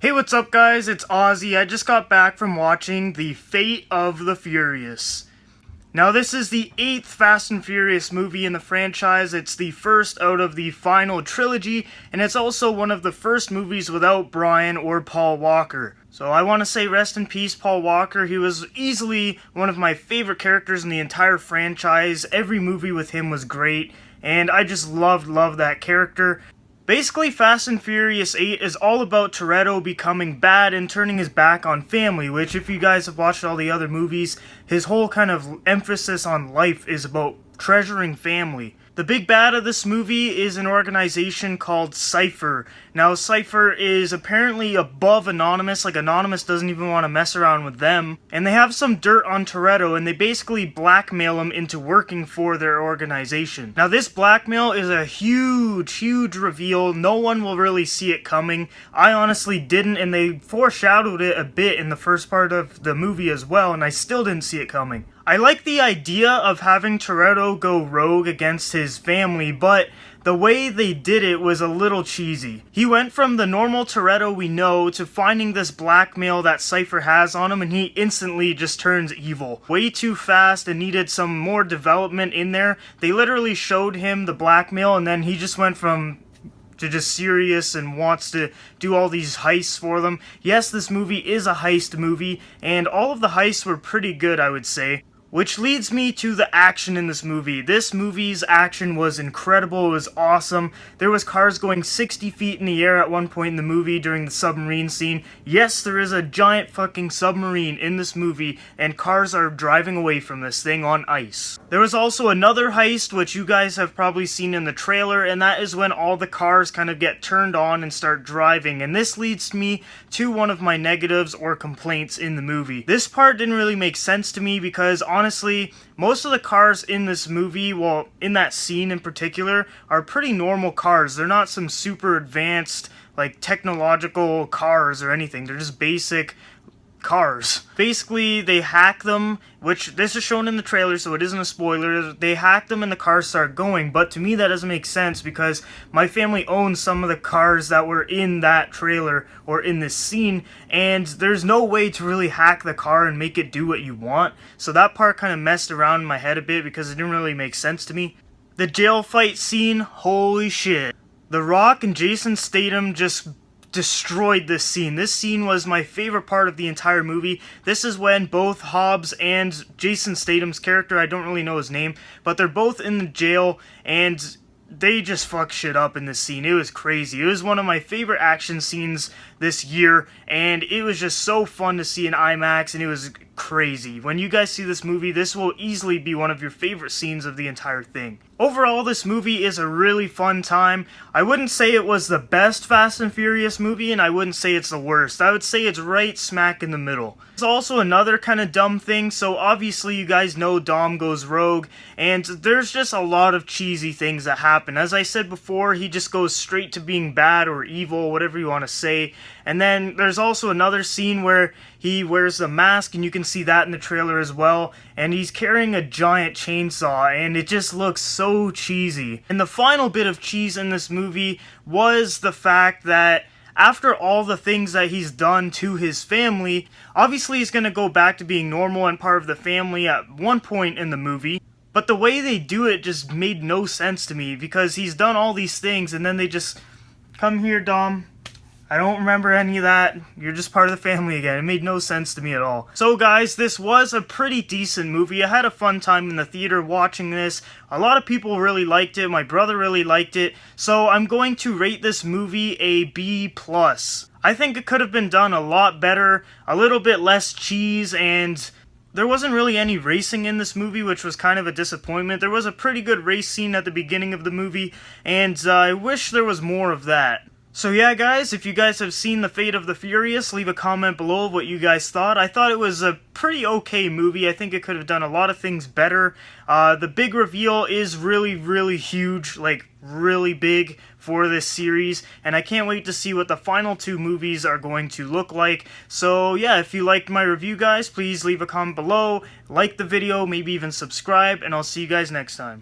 Hey, what's up guys? It's Ozzy. I just got back from watching The Fate of the Furious. Now this is the 8th Fast and Furious movie in the franchise. It's the first out of the final trilogy, and it's also one of the first movies without Brian or Paul Walker. So I want to say rest in peace, Paul Walker. He was easily one of my favorite characters in the entire franchise. Every movie with him was great, and I just loved that character. Basically, Fast and Furious 8 is all about Toretto becoming bad and turning his back on family, which if you guys have watched all the other movies, his whole kind of emphasis on life is about treasuring family. The big bad of this movie is an organization called Cypher. Now, Cypher is apparently above Anonymous, like Anonymous doesn't even want to mess around with them. And they have some dirt on Toretto, and they basically blackmail him into working for their organization. Now, this blackmail is a huge reveal. No one will really see it coming. I honestly didn't, and they foreshadowed it a bit in the first part of the movie as well, and I still didn't see it coming. I like the idea of having Toretto go rogue against his family, but the way they did it was a little cheesy. He went from the normal Toretto we know to finding this blackmail that Cypher has on him, and he instantly just turns evil. Way too fast and needed some more development in there. They literally showed him the blackmail, and then he just went from to just serious and wants to do all these heists for them. Yes, this movie is a heist movie, and all of the heists were pretty good, I would say. Which leads me to the action in this movie. This movie's action was incredible. It was awesome. There was cars going 60 feet in the air at one point in the movie during the submarine scene. Yes, there is a giant fucking submarine in this movie, and cars are driving away from this thing on ice. There was also another heist, which you guys have probably seen in the trailer, and that is when all the cars kind of get turned on and start driving. And this leads me to one of my negatives or complaints in the movie. This part didn't really make sense to me because honestly, most of the cars in this movie, well, in that scene in particular, are pretty normal cars. They're not some super advanced, like, technological cars or anything. They're just basic cars. Basically, they hack them, which this is shown in the trailer, so it isn't a spoiler. They hack them and the cars start going, but to me that doesn't make sense because my family owns some of the cars that were in that trailer or in this scene, and there's no way to really hack the car and make it do what you want. So that part kind of messed around in my head a bit because it didn't really make sense to me. The jail fight scene, holy shit. The Rock and Jason Statham just destroyed this scene. This scene was my favorite part of the entire movie. This is when both Hobbs and Jason Statham's character, I don't really know his name, but they're both in the jail and they just fuck shit up in this scene. It was crazy. It was one of my favorite action scenes this year, and it was just so fun to see in IMAX, and it was crazy. When you guys see this movie, this will easily be one of your favorite scenes of the entire thing. Overall, this movie is a really fun time. I wouldn't say it was the best Fast and Furious movie, and I wouldn't say it's the worst. I would say it's right smack in the middle. There's also another kind of dumb thing, so obviously you guys know Dom goes rogue, and there's just a lot of cheesy things that happen. As I said before, he just goes straight to being bad or evil, whatever you want to say. And then there's also another scene where he wears a mask, and you can see that in the trailer as well, and he's carrying a giant chainsaw, and it just looks so cheesy. And the final bit of cheese in this movie was the fact that after all the things that he's done to his family, obviously he's going to go back to being normal and part of the family at one point in the movie. But the way they do it just made no sense to me because he's done all these things and then they just, come here, Dom. I don't remember any of that. You're just part of the family again. It made no sense to me at all. So guys, this was a pretty decent movie. I had a fun time in the theater watching this. A lot of people really liked it. My brother really liked it. So I'm going to rate this movie a B+. I think it could have been done a lot better, a little bit less cheese, and there wasn't really any racing in this movie, which was kind of a disappointment. There was a pretty good race scene at the beginning of the movie, and I wish there was more of that. So yeah guys, if you guys have seen The Fate of the Furious, leave a comment below of what you guys thought. I thought it was a pretty okay movie. I think it could have done a lot of things better. The big reveal is really huge, like really big for this series, and I can't wait to see what the final two movies are going to look like. So yeah, if you liked my review guys, please leave a comment below, like the video, maybe even subscribe, and I'll see you guys next time.